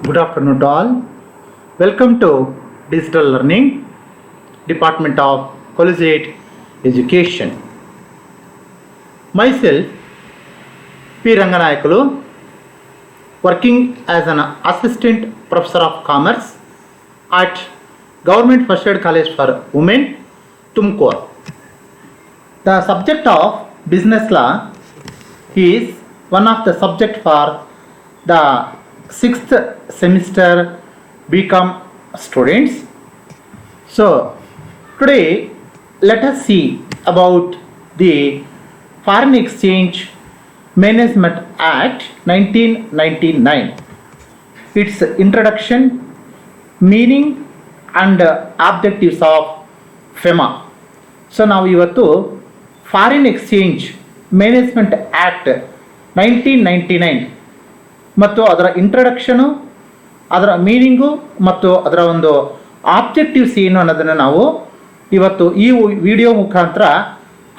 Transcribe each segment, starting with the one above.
Good afternoon to all. Welcome to Digital Learning, Department of Collegiate Education. Myself, P. Ranganayakulu, working as an Assistant Professor of Commerce at Government First Aid College for Women, Tumkur. The subject of business law is one of the subject for the 6th semester BCom students. So today let us see about the Foreign Exchange Management Act 1999, its introduction, meaning and objectives of FEMA. So now ಇವತ್ತು foreign exchange management act 1999 ಮತ್ತು ಅದರ ಇಂಟ್ರಡಕ್ಷನು, ಅದರ meaning ಮತ್ತು ಅದರ ಒಂದು objectives ಏನು ಅನ್ನೋದನ್ನು ನಾವು ಇವತ್ತು ಈ ವಿಡಿಯೋ ಮುಖಾಂತರ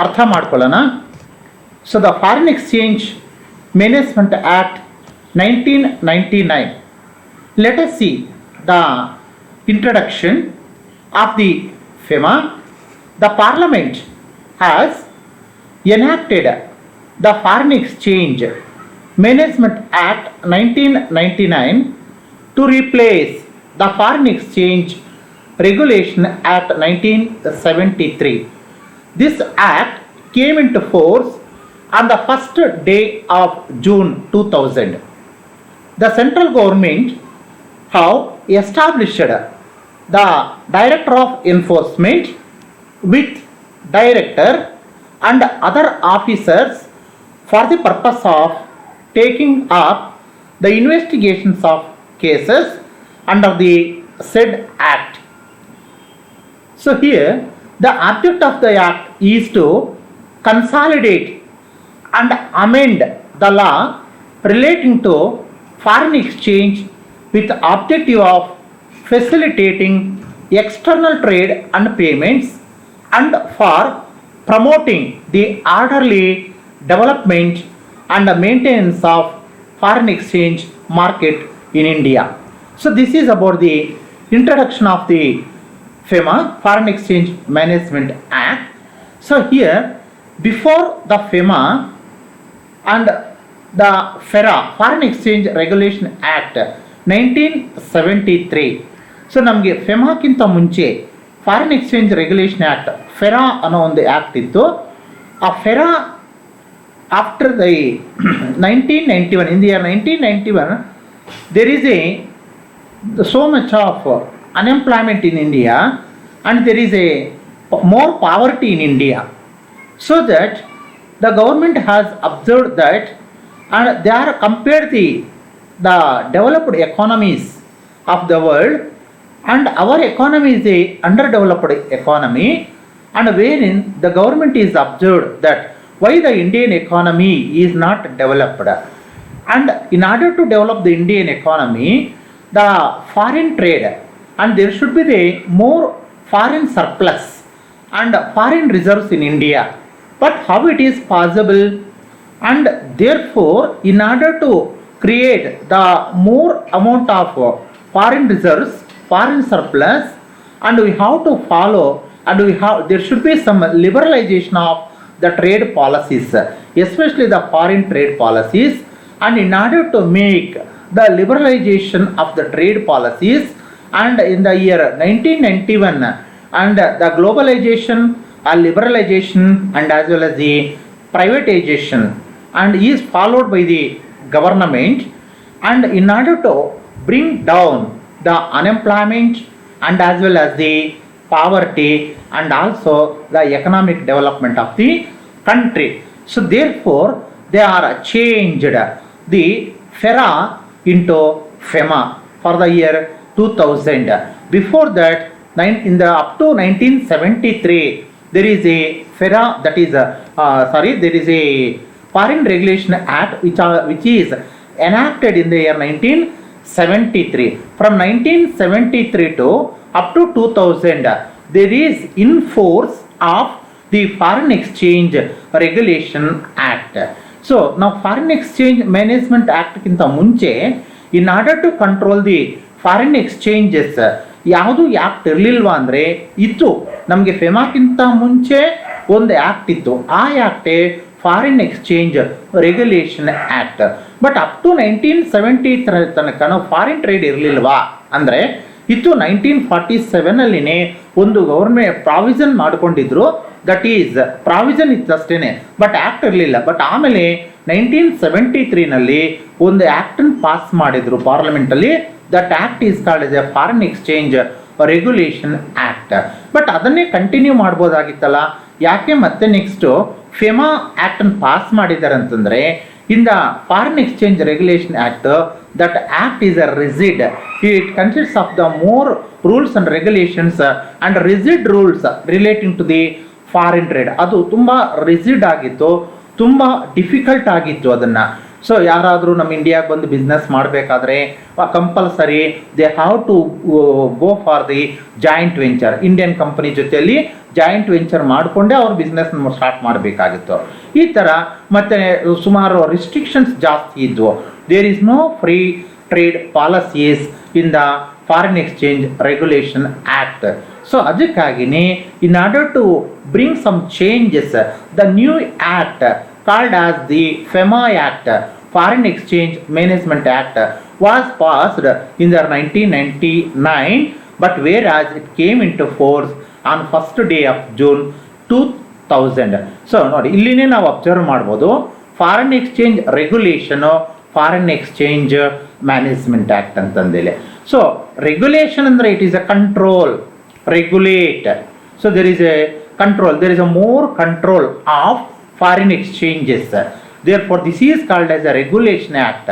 ಅರ್ಥ ಮಾಡ್ಕೊಳ್ಳೋಣ. So the foreign exchange management act 1999. Let us see the introduction of the FEMA. The Parliament has enacted the Foreign Exchange Management Act 1999 to replace the Foreign Exchange Regulation Act 1973. This act came into force on the first day of June 2000. The central government have established the Director of Enforcement with Director and other officers for the purpose of taking up the investigations of cases under the said act. So here the object of the act is to consolidate and amend the law relating to foreign exchange with the objective of facilitating external trade and payments and for promoting the orderly development and maintenance of foreign exchange market in India. So this is about the introduction of the FEMA, Foreign Exchange Management Act. So here, before the FEMA and the FERA, Foreign Exchange Regulation Act 1973. So ನಮಗೆ ಫೆಮಾಕ್ಕಿಂತ ಮುಂಚೆ foreign exchange regulation act FERA ಅನ್ನೋ ಒಂದು act ಇತ್ತು. ಆ FERA after the 1991, in the year 1991, there is so much of unemployment in India and there is a more poverty in India. So that the government has observed that and they are compared the developed economies of the world, and our economy is a underdeveloped economy, and wherein the government is observed that why the Indian economy is not developed, and in order to develop the Indian economy, the foreign trade, and there should be the more foreign surplus and foreign reserves in India. But how it is possible? And therefore, in order to create the more amount of foreign reserves, foreign surplus, and we have to follow, and there should be some liberalization of the trade policies, especially the foreign trade policies. And in order to make the liberalization of the trade policies, and in the year 1991, and the globalization and liberalization and as well as the privatization and is followed by the government, and in order to bring down the unemployment and as well as the poverty and also the economic development of the country. So therefore they are changed the FERA into FEMA for the year 2000. Before that, in the up to 1973, there is a FERA, that is there is a Foreign Regulation Act which is enacted in the year 1973. From 1973 to up to 2000, there is in force of the Foreign Exchange Regulation Act. So now Foreign Exchange Management Act ಕಿಂತ ಮುಂಚೆ in order to control the foreign exchanges ಯಾವುದು act ಇರಲಿಲ್ವಾ ಅಂದರೆ ಇತ್ತು. ನಮಗೆ ಫೆಮಾಕ್ಕಿಂತ ಮುಂಚೆ ಒಂದು ಆ್ಯಕ್ಟ್ ಇತ್ತು, ಆ ಆ್ಯಕ್ಟೇ foreign exchange regulation act. But up to 1970 ತನಕ ನಾವು ಫಾರಿನ್ ಟ್ರೇಡ್ ಇರಲಿಲ್ವಾ ಅಂದರೆ ಇತ್ತು. 1947 ಒಂದು ಗೌರ್ಮೆಂಟ್ ಪ್ರಾವಿಷನ್ ಮಾಡಿಕೊಂಡಿದ್ರು, ದಟ್ ಈಸ್ ಪ್ರಾವಿಷನ್ ಇತ್ತು ಅಷ್ಟೇ, ಬಟ್ ಆ್ಯಕ್ಟ್ ಇರಲಿಲ್ಲ. ಬಟ್ ಆಮೇಲೆ 1973 ಒಂದು ಆ್ಯಕ್ಟನ್ನು ಪಾಸ್ ಮಾಡಿದರು ಪಾರ್ಲಿಮೆಂಟಲ್ಲಿ. That act is called as a foreign exchange regulation act. But ಅದನ್ನೇ ಕಂಟಿನ್ಯೂ ಮಾಡ್ಬೋದಾಗಿತ್ತಲ್ಲ, ಯಾಕೆ ಮತ್ತೆ ನೆಕ್ಸ್ಟು ಫೆಮಾ ಆ್ಯಕ್ಟನ್ನು ಪಾಸ್ ಮಾಡಿದ್ದಾರೆ ಅಂತಂದರೆ, in the foreign exchange regulation act, that act is a rigid. It consists of the more rules and regulations and rigid rules relating to the foreign trade. ಅದು ತುಂಬ rigid ಆಗಿತ್ತು, ತುಂಬ difficult ಆಗಿತ್ತು ಅದನ್ನು. So ಯಾರಾದರೂ ನಮ್ಮ ಇಂಡಿಯಾಗೆ ಬಂದು ಬಿಸ್ನೆಸ್ ಮಾಡಬೇಕಾದ್ರೆ compulsory they have to go for the joint venture. Indian company ಜೊತೆಯಲ್ಲಿ ಜಾಯಿಂಟ್ ವೆಂಚರ್ ಮಾಡಿಕೊಂಡೇ ಅವ್ರ ಬಿಸ್ನೆಸ್ ಸ್ಟಾರ್ಟ್ ಮಾಡಬೇಕಾಗಿತ್ತು. ಈ ಥರ ಮತ್ತು ಸುಮಾರು ರಿಸ್ಟ್ರಿಕ್ಷನ್ಸ್ ಜಾಸ್ತಿ ಇದ್ವು. There is no free trade policies in the foreign exchange regulation act. So ಅದಕ್ಕಾಗಿಯೇ in order to bring some changes, the new act called as the FEMA Act, Foreign Exchange Management Act, was passed in the 1999, but whereas it came into force on first day of June 2000. So ನೋಡಿ, ಇಲ್ಲಿನೇ ನಾವು observe ಮಾಡ್ಬೋದು, foreign exchange regulation, foreign exchange management act ಅಂತಂದೇಳಿ. So regulation ಅಂದರೆ it is a control, regulate. So there is A control, there is a more control of foreign exchanges. Therefore this is called as a regulation act,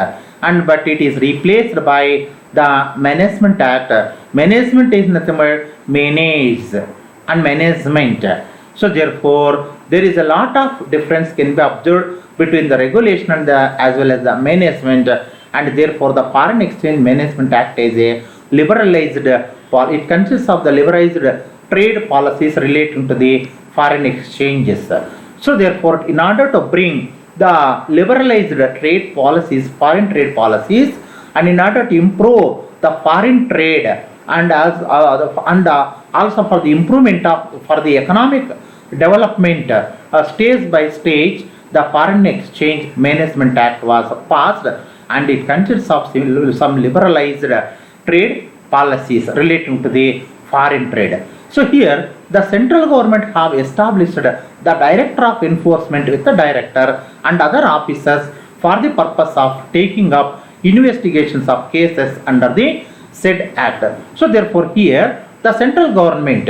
and but it is replaced by the management act. Management is nothing but manage and management. So therefore there is a lot of difference can be observed between the regulation and the as well as the management, and therefore the foreign exchange management act is a liberalized it consists of the liberalized trade policies relating to the foreign exchanges. So therefore, in order to bring the liberalized trade policies, foreign trade policies, and in order to improve the foreign trade and also for the improvement of for the economic development stage by stage, the Foreign Exchange Management Act was passed, and it consists of some liberalized trade policies relating to the foreign trade. So here the central government have established the director of enforcement with the director and other officers for the purpose of taking up investigations of cases under the said act. So therefore here the central government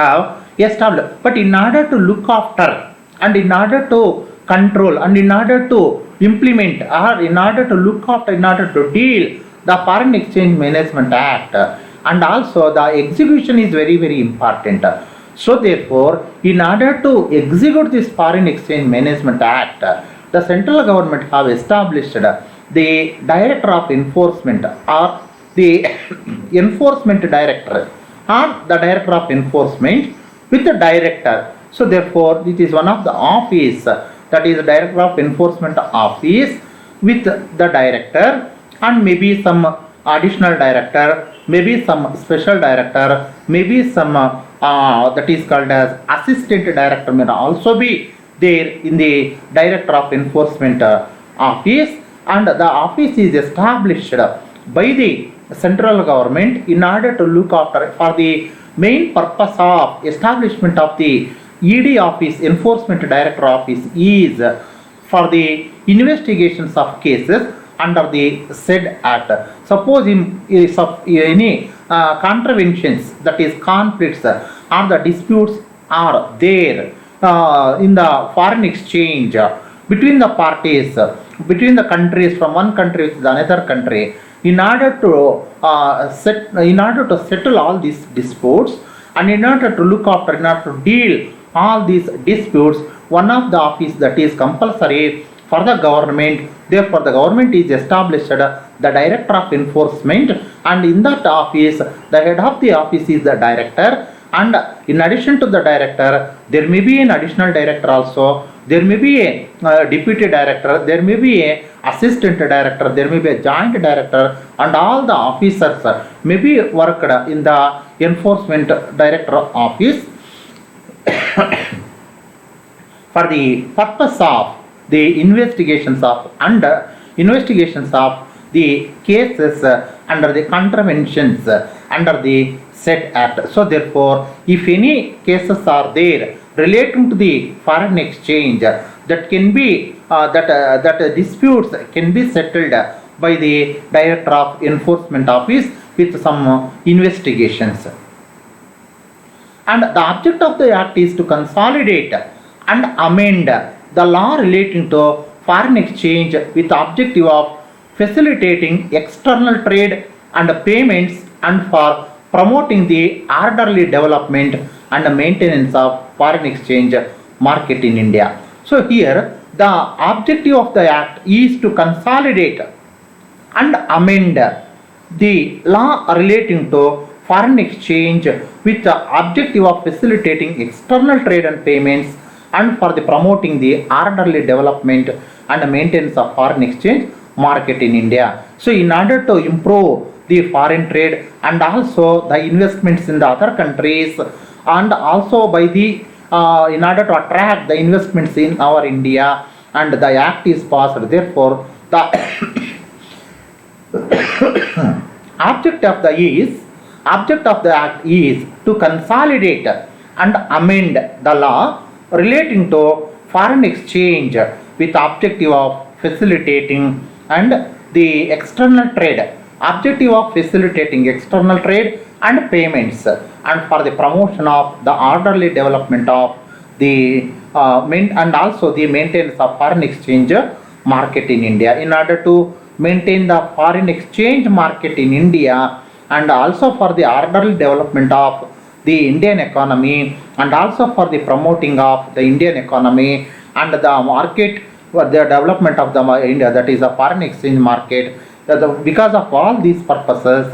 have established, but in order to look after and in order to control and in order to implement or in order to look after, in order to deal the Foreign Exchange Management Act, and also the execution is very very important. So therefore, in order to execute this Foreign Exchange Management Act, the central government have established the director of enforcement or the enforcement director or the director of enforcement with the director. So therefore, it is one of the office, that is the director of enforcement office with the director and maybe some additional director, maybe some special director, maybe some that is called as assistant director may also be there in the director of enforcement office, and the office is established by the central government in order to look after for the main purpose of establishment of the ED office, enforcement director office is for the investigations of cases under the said act. Suppose in any contraventions, that is conflicts or the disputes are there in the foreign exchange between the parties, between the countries, from one country to the another country, in order to settle all these disputes and in order to look after, in order to deal all these disputes, one of the office that is compulsory for the government. Therefore the government is established the director of enforcement, and in that office the head of the office is the director, and in addition to the director there may be an additional director also. there may be a deputy director, there may be a assistant director, there may be a joint director, and all the officers may be worked in the enforcement director office for the purpose of the investigations of the cases under the contraventions under the said act. So therefore, if any cases are there relating to the foreign exchange, that can be that disputes can be settled by the director of enforcement office with some investigations. And the object of the act is to consolidate and amend the law relating to foreign exchange with the objective of facilitating external trade and payments and for promoting the orderly development and maintenance of foreign exchange market in India. So here the objective of the act is to consolidate and amend the law relating to foreign exchange with the objective of facilitating external trade and payments and for the promoting the orderly development and maintenance of foreign exchange market in India. So in order to improve the foreign trade and also the investments in the other countries, and also by the in order to attract the investments in our India, and the act is passed. Therefore the object of the act is to consolidate and amend the law relating to foreign exchange with objective of facilitating and the external trade, and payments, and for the promotion of the orderly development of the and also the maintenance of foreign exchange market in India. In order to maintain the foreign exchange market in India, and also for the orderly development of the Indian economy, and also for the promoting of the Indian economy and the market for the development of the India, that is a foreign exchange market. Because of all these purposes,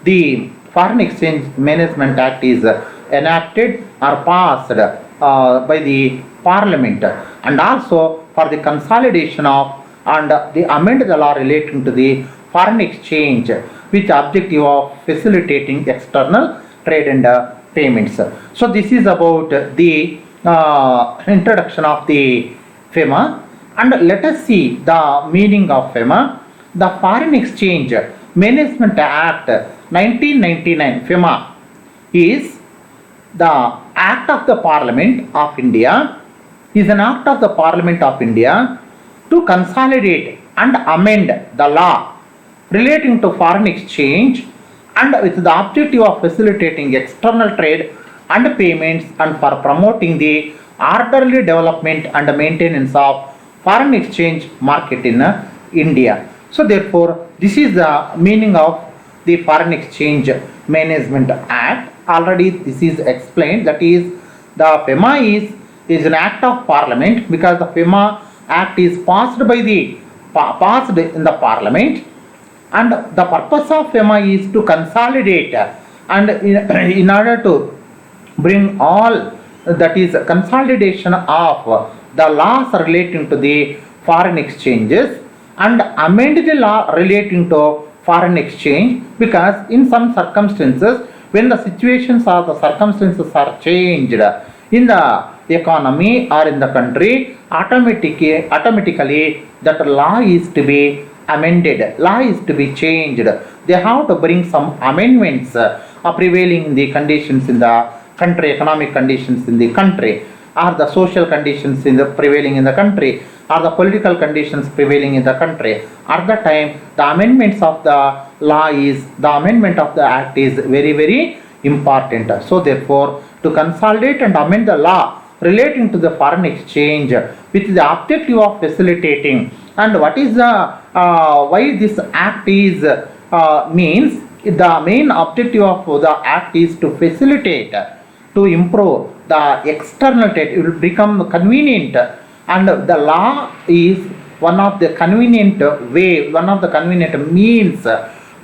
the Foreign Exchange Management Act is enacted or passed by the Parliament, and also for the consolidation of and the amend the law relating to the foreign exchange with the objective of facilitating external trade and payments. So this is about the introduction of the FEMA, and let us see the meaning of FEMA. The Foreign Exchange Management Act 1999, FEMA, is the Act of the Parliament of India, is an Act of the Parliament of India to consolidate and amend the law relating to foreign exchange, and with the objective of facilitating external trade and payments and for promoting the orderly development and maintenance of foreign exchange market in India. So therefore, this is the meaning of the Foreign Exchange Management Act. Already this is explained, that is the FEMA is an act of Parliament, because the FEMA Act is passed in the Parliament, and the purpose of FEMA is to consolidate and in order to bring all, that is consolidation of the laws relating to the foreign exchanges and amend the law relating to foreign exchange, because in some circumstances, when the situations or the circumstances are changed in the economy or in the country, automatically that law is to be amended, law is to be changed. They have to bring some amendments prevailing in the conditions in the country, economic conditions in the country, or the social conditions in the prevailing in the country, or the political conditions prevailing in the country. At the time, the amendments of the law the amendment of the act is very, very important. So therefore, to consolidate and amend the law relating to the foreign exchange with the objective of facilitating, and what is the why this act is means, the main objective of the act is to facilitate, to improve the external trade. It will become convenient, and the law is one of the convenient way, one of the convenient means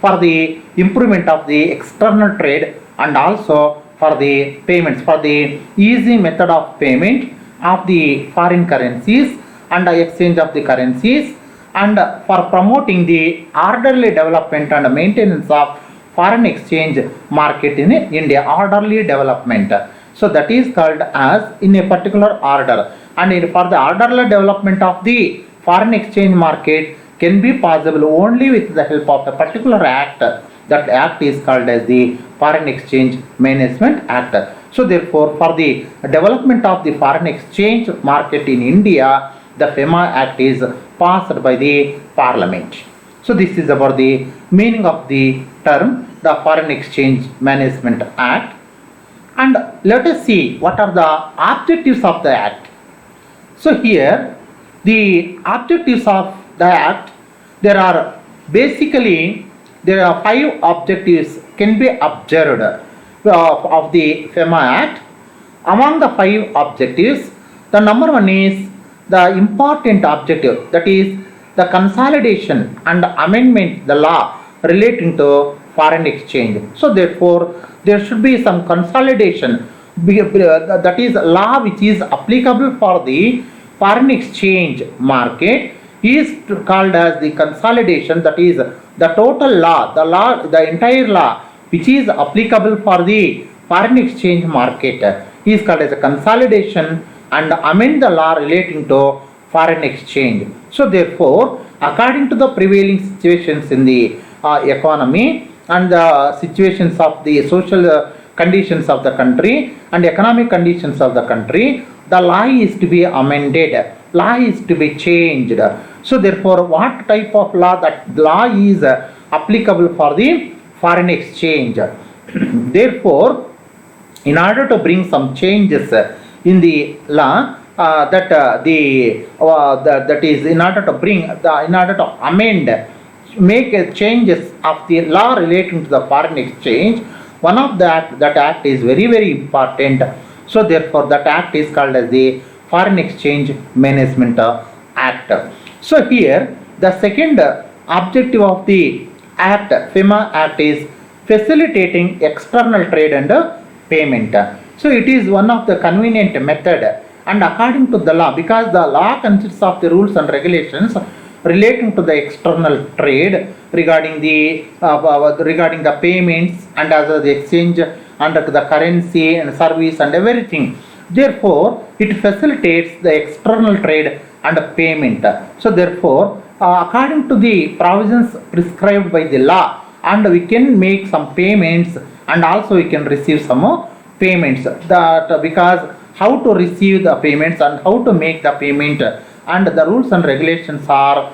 for the improvement of the external trade, and also for the payments, for the easy method of payment, of the foreign currencies and the exchange of the currencies, and for promoting the orderly development and maintenance of foreign exchange market in India, orderly development. So that is called as in a particular order, and for the orderly development of the foreign exchange market can be possible only with the help of a particular act. That act is called as the Foreign Exchange Management Act. So therefore, for the development of the foreign exchange market in India, the FEMA Act is passed by the Parliament. So this is about the meaning of the term, the Foreign Exchange Management Act. And let us see what are the objectives of the Act. So here, the objectives of the Act, there are five objectives can be observed of the FEMA Act. Among the five objectives, the number one is the important objective, that is the consolidation and amendment the law relating to foreign exchange. So therefore, there should be some consolidation, that is law which is applicable for the foreign exchange market is called as the consolidation, that is the total law, the entire law which is applicable for the foreign exchange market is called as a consolidation and amend the law relating to foreign exchange. So therefore, according to the prevailing situations in the economy and the situations of the social conditions of the country and economic conditions of the country, the law is to be amended, law is to be changed. So therefore, what type of law? That law is applicable for the foreign exchange. Therefore, in order to bring some changes in the law, that is in order to bring in order to amend, make changes of the law relating to the foreign exchange, one of that act is very, very important. So therefore, that act is called as the Foreign Exchange Management Act. So here, the second objective of the act, FEMA Act, is facilitating external trade and payment. So it is one of the convenient method, and according to the law, because the law consists of the rules and regulations relating to the external trade regarding the payments and other the exchange and the currency and service and everything. Therefore, it facilitates the external trade and payment. So therefore, according to the provisions prescribed by the law, and we can make some payments and also we can receive some payments. That because how to receive the payments and how to make the payment, and the rules and regulations are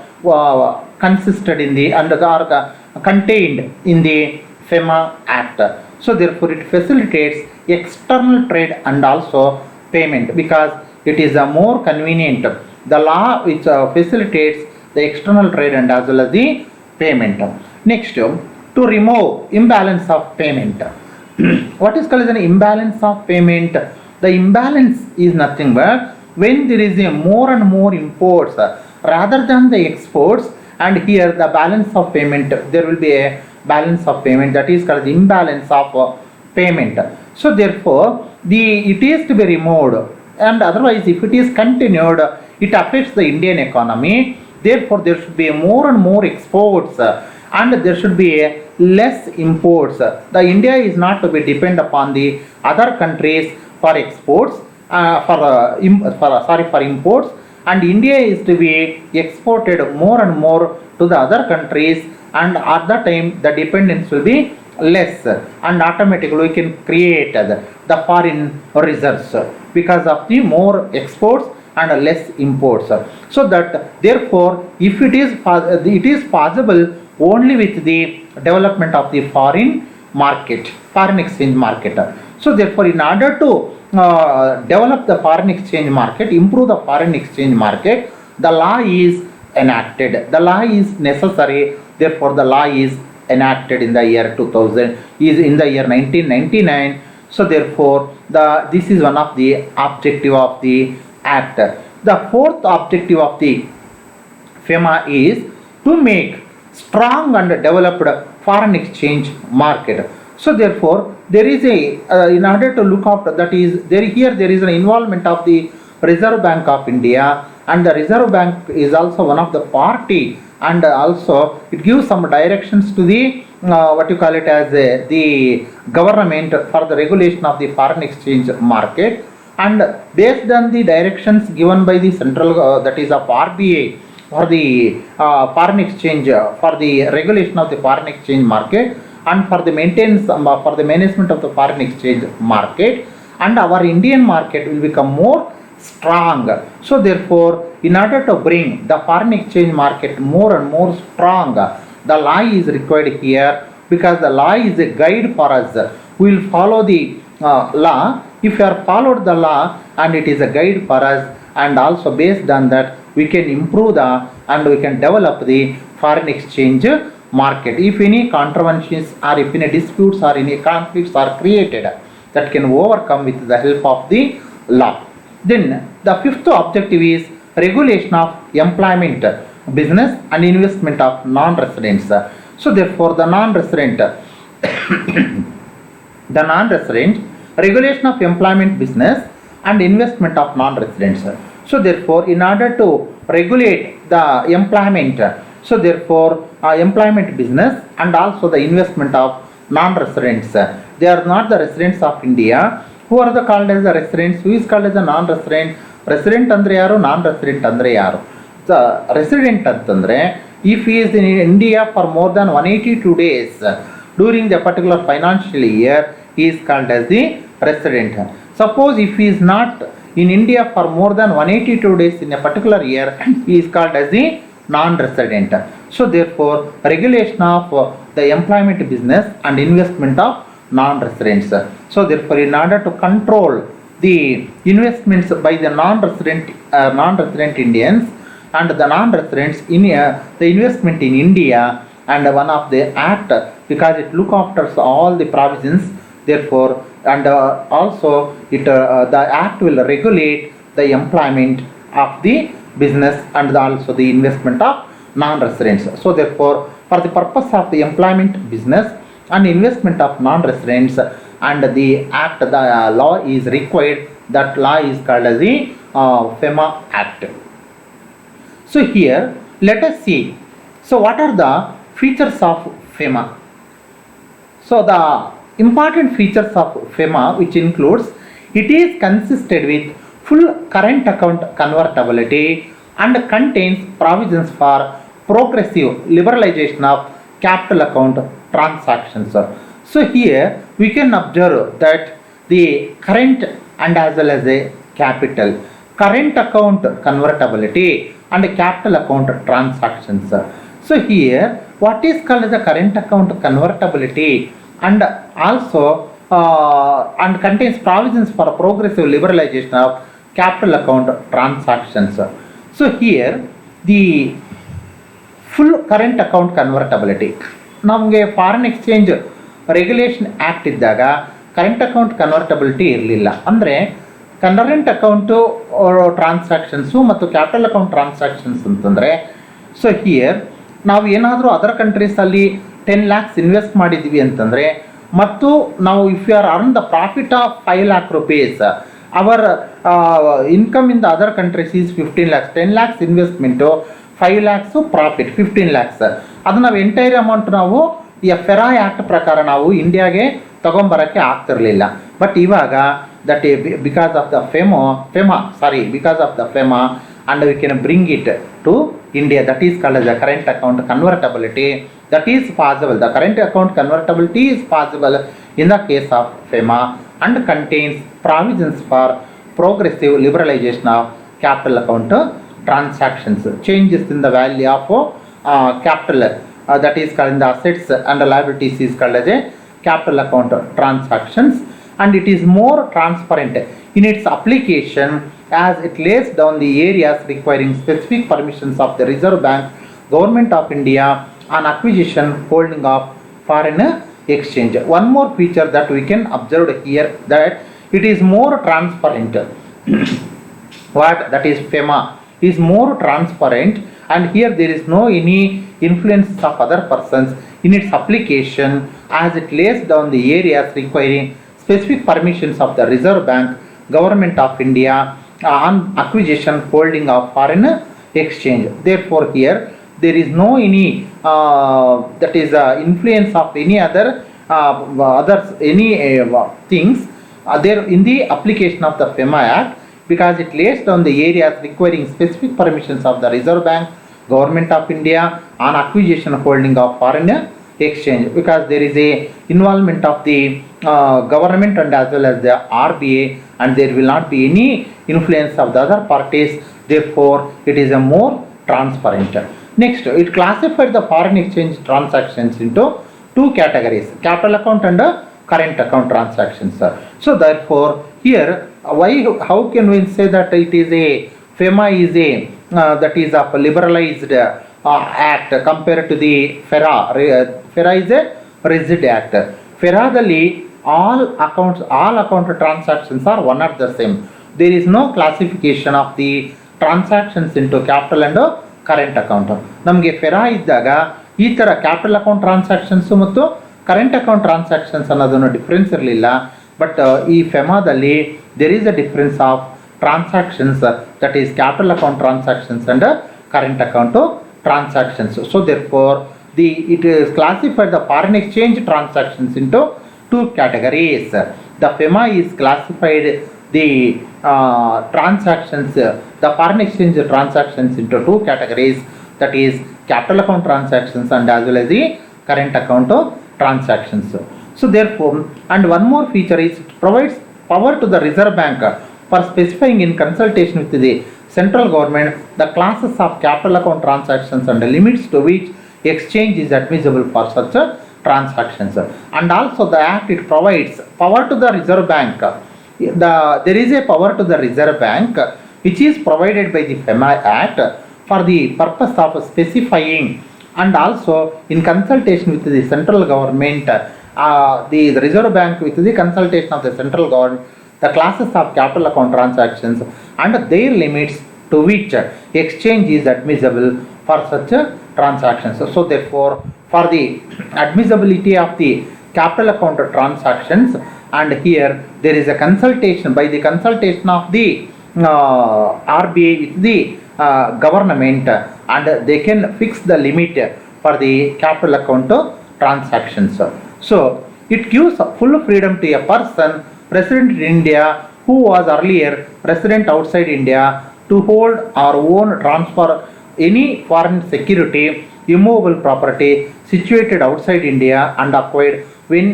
consisted in the and are contained in the FEMA Act. So therefore, it facilitates external trade and also payment because it is a more convenient. The law which facilitates the external trade and as well as the payment. Next, to remove imbalance of payment. What is called as an imbalance of payment? The imbalance is nothing but when there is a more and more imports rather than the exports, and here the balance of payment, there will be a balance of payment, that is called the imbalance of payment. So therefore, it is to be removed, and otherwise if it is continued, it affects the Indian economy. Therefore, there should be more and more exports and there should be less imports. The India is not to be depend upon the other countries for exports, for imports, and India is to be exported more and more to the other countries, and at that time the dependence will be less, and automatically we can create the foreign reserves because of the more exports and less imports. So that therefore, if it is possible only with the development of the foreign exchange market. So therefore, in order to develop the foreign exchange market, improve the foreign exchange market, the law is enacted. The law is necessary. Therefore, the law is enacted in the year 2000, is in the year 1999. So therefore, this is one of the objective of the act. The fourth objective of the FEMA is to make strong and developed foreign exchange market. So therefore, there is a in order to look after, that is there is an involvement of the Reserve Bank of India, and the Reserve Bank is also one of the party, and also it gives some directions to the what you call it as the government for the regulation of the foreign exchange market, and based on the directions given by the central that is of RBI for the foreign exchange for the regulation of the foreign exchange market and for the maintenance for the management of the foreign exchange market, and our Indian market will become more strong. So therefore, in order to bring the foreign exchange market more and more strong, the law is required here, because the law is a guide for us. We will follow the law. If you are followed the law, and it is a guide for us, and also based on that we can improve the and we can develop the foreign exchange market. If any controversies or if any disputes or any conflicts are created, that can overcome with the help of the law. Then the fifth objective is regulation of employment, business and investment of non-residents. So therefore the non-resident the non-resident, regulation of employment, business and investment of non-residents. So therefore, in order to regulate the employment, so therefore employment, business and also the investment of non-residents, they are not the residents of India. Who are the called as the residents? Who is called as the non-resident? Resident andre yaru, non-resident andre yaru? The resident antandre, if he is in India for more than 182 days during the particular financial year, he is called as the resident. Suppose if he is not in India for more than 182 days in a particular year, he is called as the non-resident. So therefore, regulation of the employment, business and investment of non-residents. So therefore, in order to control the investments by the non-resident Indians and the non-residents in the investment in India, and one of the act, because it look after all the provisions, therefore, and also it the act will regulate the employment of the business and also the investment of non-residents. So therefore, for the purpose of the employment, business and investment of non-residents, and the act, the law is required, that law is called as the FEMA Act. So here let us see, so what are the features of FEMA? So the important features of FEMA, which includes, it is consisted with full current account convertibility and contains provisions for progressive liberalization of capital account transactions. So here we can observe that the current and as well as a capital, current account convertibility and capital account transactions. So here what is called as the current account convertibility, and also and contains provisions for progressive liberalization of capital account transactions. So here the full current account convertibility, ನಮಗೆ foreign exchange regulation act ಇದ್ದಾಗ current account convertibility ಇರಲಿಲ್ಲ. ಅಂದರೆ current account transactions ಮತ್ತು capital account transactions ಅಂತಂದರೆ, so here ನಾವು ಏನಾದರೂ other ಕಂಟ್ರೀಸಲ್ಲಿ 10 lakhs invest ಮಾಡಿದ್ವಿ ಅಂತಂದರೆ, ಮತ್ತು ನಾವು if you are earn the profit of 5 lakh rupees, our income in the other countries is 15 lakhs. 10 lakhs investment, 5 lakhs profit, 15 lakhs. ಅದು ನಾವು ಎಂಟೈರ್ ಅಮೌಂಟ್ ನಾವು ಈ ಫೆರಾ ಆ್ಯಕ್ಟ್ ಪ್ರಕಾರ ನಾವು ಇಂಡಿಯಾಗೆ ತಗೊಂಬರೋಕ್ಕೆ ಆಗ್ತಿರಲಿಲ್ಲ. ಬಟ್ ಇವಾಗ that because of the because of the FEMA and we can bring it to India, that is called as the current account convertibility. That is possible, the current account convertibility is possible in the case of FEMA and contains provisions for progressive liberalization of capital account transactions. Changes in the value of capital, that is called in the assets and the liabilities is called as a capital account transactions, and it is more transparent in its application as it lays down the areas requiring specific permissions of the Reserve Bank, Government of India on acquisition, holding of foreign exchange. One more feature that we can observe here, that it is more transparent. What that is FEMA is more transparent, and here there is no any influence of other persons in its application as it lays down the areas requiring specific permissions of the Reserve Bank, Government of India on acquisition holding of foreign exchange. Therefore here there is no any that is influence of any other others any things there in the application of the FEMA Act, because it lays down the areas requiring specific permissions of the Reserve Bank, Government of India on acquisition holding of foreign exchange, because there is a involvement of the government and as well as the RBA, and there will not be any influence of the other parties. Therefore it is a more transparent. Next, it classified the foreign exchange transactions into two categories: capital account and current account transactions. So therefore here how can we say that it is a FEMA is a that is of liberalized act compared to the FERA. FERA is a rigid act. FERAದಲ್ಲಿ all account transactions are one and the same. There is no classification of the transactions into capital and current account. ನಮಗೆ FERA ಇದ್ದಾಗ ಈ ಥರ capital account transactions ಮತ್ತು current account transactions ಅನ್ನೋದನ್ನು difference ಇರಲಿಲ್ಲ. But ಈ ಫೆಮಾದಲ್ಲಿ there is a difference of transactions, that is capital account transactions and current account transactions. So therefore it is classified the foreign exchange transactions into two categories. The FEMA is classified the transactions, the foreign exchange transactions into two categories, that is capital account transactions and as well as the current account transactions. So therefore, and one more feature is it provides power to the Reserve Bank for specifying in consultation with the central government the classes of capital account transactions and the limits to which exchange is admissible for such transactions. And also the act, it provides power to the Reserve Bank. There is a power to the Reserve Bank which is provided by the FEMA Act for the purpose of specifying and also in consultation with the central government, the Reserve Bank with the consultation of the central government, the classes of capital account transactions and their limits to which exchange is admissible for such transactions. So therefore for the admissibility of the capital account transactions, and here there is a consultation by the consultation of the RBA with the government, and they can fix the limit for the capital account transactions. So it gives full freedom to a person resident in India who was earlier resident outside India to hold or own, transfer any foreign security, immovable property situated outside India and acquired when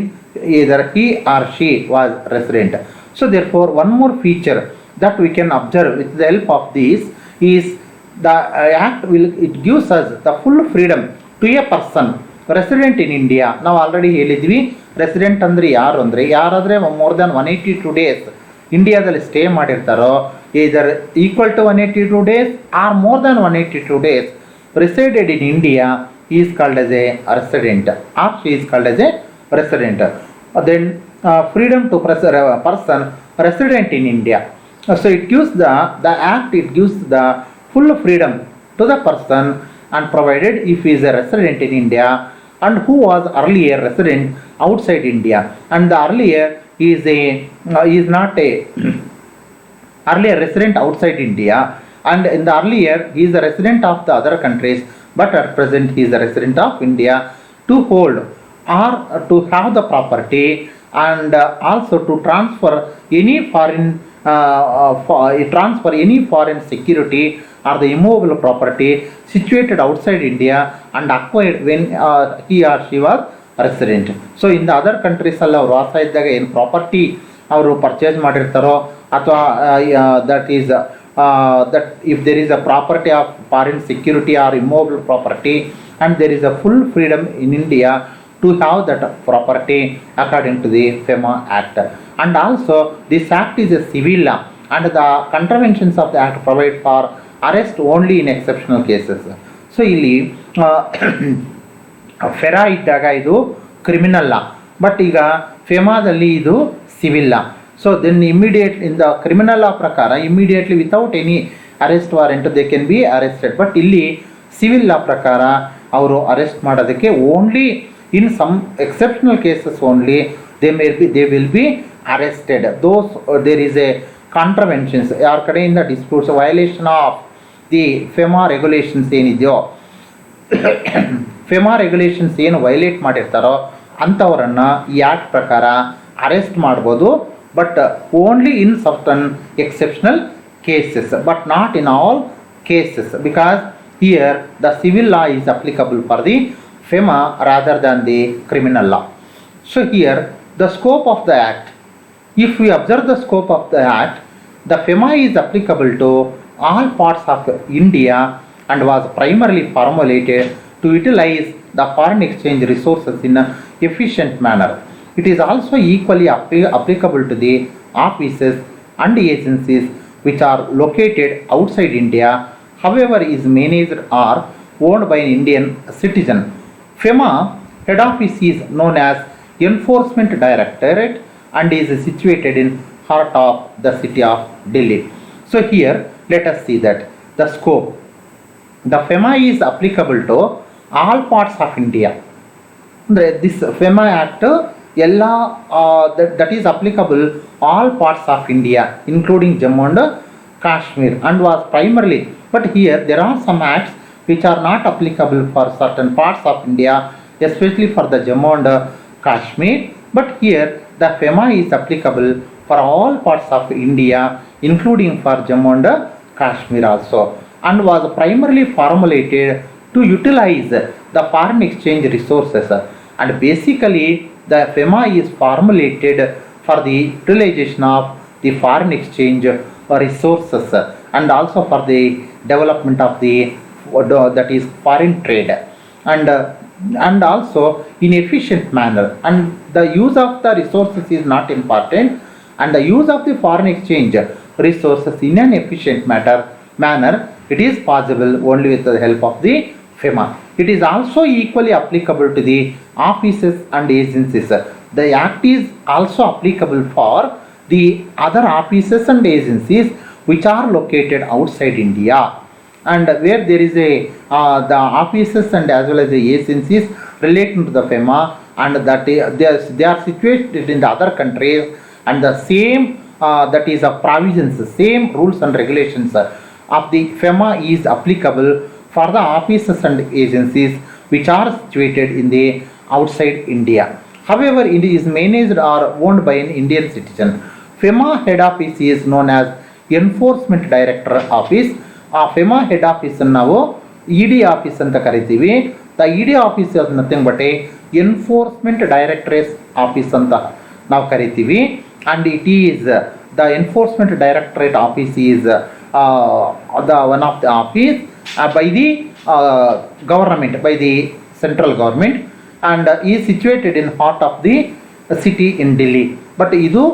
either he or she was resident. So therefore one more feature that we can observe with the help of this is the act it gives us the full freedom to a person resident in India. ನಾವು already ಹೇಳಿದ್ವಿ resident ಅಂದರೆ ಯಾರು ಅಂದರೆ ಯಾರಾದರೆ more than 182 days ಇಂಡಿಯಾದಲ್ಲಿ stay ಮಾಡಿರ್ತಾರೋ, either equal to 182 days or more than 182 days resided in India, he is called as a resident or she is called as a resident. Then freedom to person resident in India. So it gives the act, it gives the full freedom to the person, and provided if he is a resident in India and who was earlier resident outside India, and the earlier is not a earlier resident outside India, and in the earlier he is a resident of the other countries, but at present he is a resident of India, to hold or to have the property and also to transfer any foreign security or the immovable property situated outside India and acquired when he or she was resident. So in the other countries ಅಲ್ಲಿ ಅವರು ವಾಸ ಇದ್ದಾಗ ಏನು property ಅವರು purchase ಮಾಡಿರ್ತಾರೋ ಅಥವಾ that is that if there is a property of foreign security or immovable property, and there is a full freedom in India to have that property according to the FEMA Act. And also this act is a civil law, and the contraventions of the act provide for arrest only in exceptional cases. So ಇಲ್ಲಿ ಫೆರಾ ಇದ್ದಾಗ ಇದು criminal law, but ಈಗ ಫೆಮಾದಲ್ಲಿ ಇದು civil law. So then immediate in the criminal law ಪ್ರಕಾರ immediately without any arrest warrant they can be arrested. But ಇಲ್ಲಿ civil law ಪ್ರಕಾರ ಅವರು ಅರೆಸ್ಟ್ ಮಾಡೋದಕ್ಕೆ only in some exceptional cases only they will be arrested. Those there is a contraventions ಯಾರ ಕಡೆಯಿಂದ disputes violation of the FEMA regulations ಏನಿದೆಯೋ FEMA regulations ಏನು violate ಮಾಡಿರ್ತಾರೋ ಅಂಥವರನ್ನು ಈ ಆ್ಯಕ್ಟ್ ಪ್ರಕಾರ ಅರೆಸ್ಟ್ ಮಾಡ್ಬೋದು, but only in certain exceptional cases, but not in all cases, because here the civil law is applicable for the FEMA rather than the criminal law. So here the scope of the act, if we observe the scope of the act, the FEMA is applicable to all parts of India and was primarily formulated to utilize the foreign exchange resources in an efficient manner. It is also equally applicable to the offices and agencies which are located outside India, however is managed or owned by an Indian citizen. FEMA head office is known as Enforcement Directorate and is situated in heart of the city of Delhi. So here let us see that the scope. The FEMA is applicable to all parts of India. This FEMA Act ಎಲ್ಲ that is applicable all parts of India including Jammu and Kashmir and was primarily, but here there are some acts which are not applicable for certain parts of India, especially for the Jammu and Kashmir, but here the FEMA is applicable for all parts of India including for Jammu and Kashmir also, and was primarily formulated to utilize the foreign exchange resources, and basically the FEMA is formulated for the utilization of the foreign exchange resources and also for the development of the that is foreign trade, and also in efficient manner, and the use of the resources is not important, and the use of the foreign exchange resources in an efficient manner it is possible only with the help of the FEMA. It is also equally applicable to the offices and agencies. The act is also applicable for the other offices and agencies which are located outside India, and where there is a the offices and as well as the agencies relating to the FEMA, and that they are situated in the other countries, and the same that is provisions, same rules and regulations of the FEMA is applicable for the offices and agencies which are situated in the outside India. However, it is managed or owned by an Indian citizen. FEMA head office is known as Enforcement Director Office. FEMA head office ನಾವು ED office ಅಂತ ಕರಿತೀವಿ. The ED office is nothing but a Enforcement Directorate Office ಅಂತ ನಾವು ಕರಿತೀವಿ, and it is the Enforcement Directorate Office is the one of the office by the government, by the central government, and is situated in heart of the city in Delhi. But idu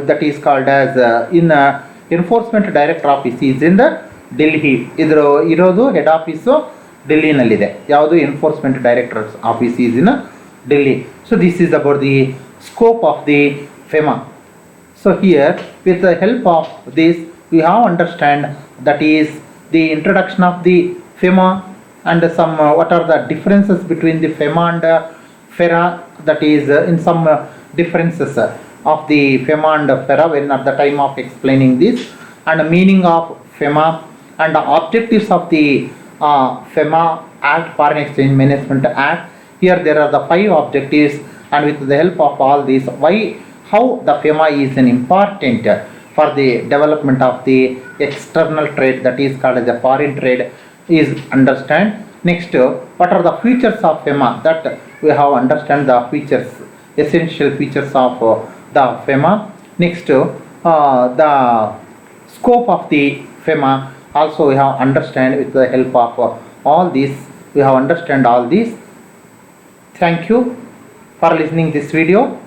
that is called as in Enforcement Director Office is in the Delhi. Idro irodu head office Delhi nallide. Yavadu Enforcement Director Office is in Delhi. So this is about the scope of the FEMA. So here with the help of this we have understand that is the introduction of the FEMA and some what are the differences between the FEMA and FERA, that is in some differences of the FEMA and FERA when at the time of explaining this, and the meaning of FEMA and the objectives of the FEMA Act, Foreign Exchange Management Act. Here there are the 5 objectives, and with the help of all this how the FEMA is an important for the development of the external trade, that is called as the foreign trade, is understand. Next, what are the features of FEMA, that we have understand the features, essential features of the FEMA. Next, the scope of the FEMA also we have understand with the help of all this, we have understand all this. Thank you for listening this video.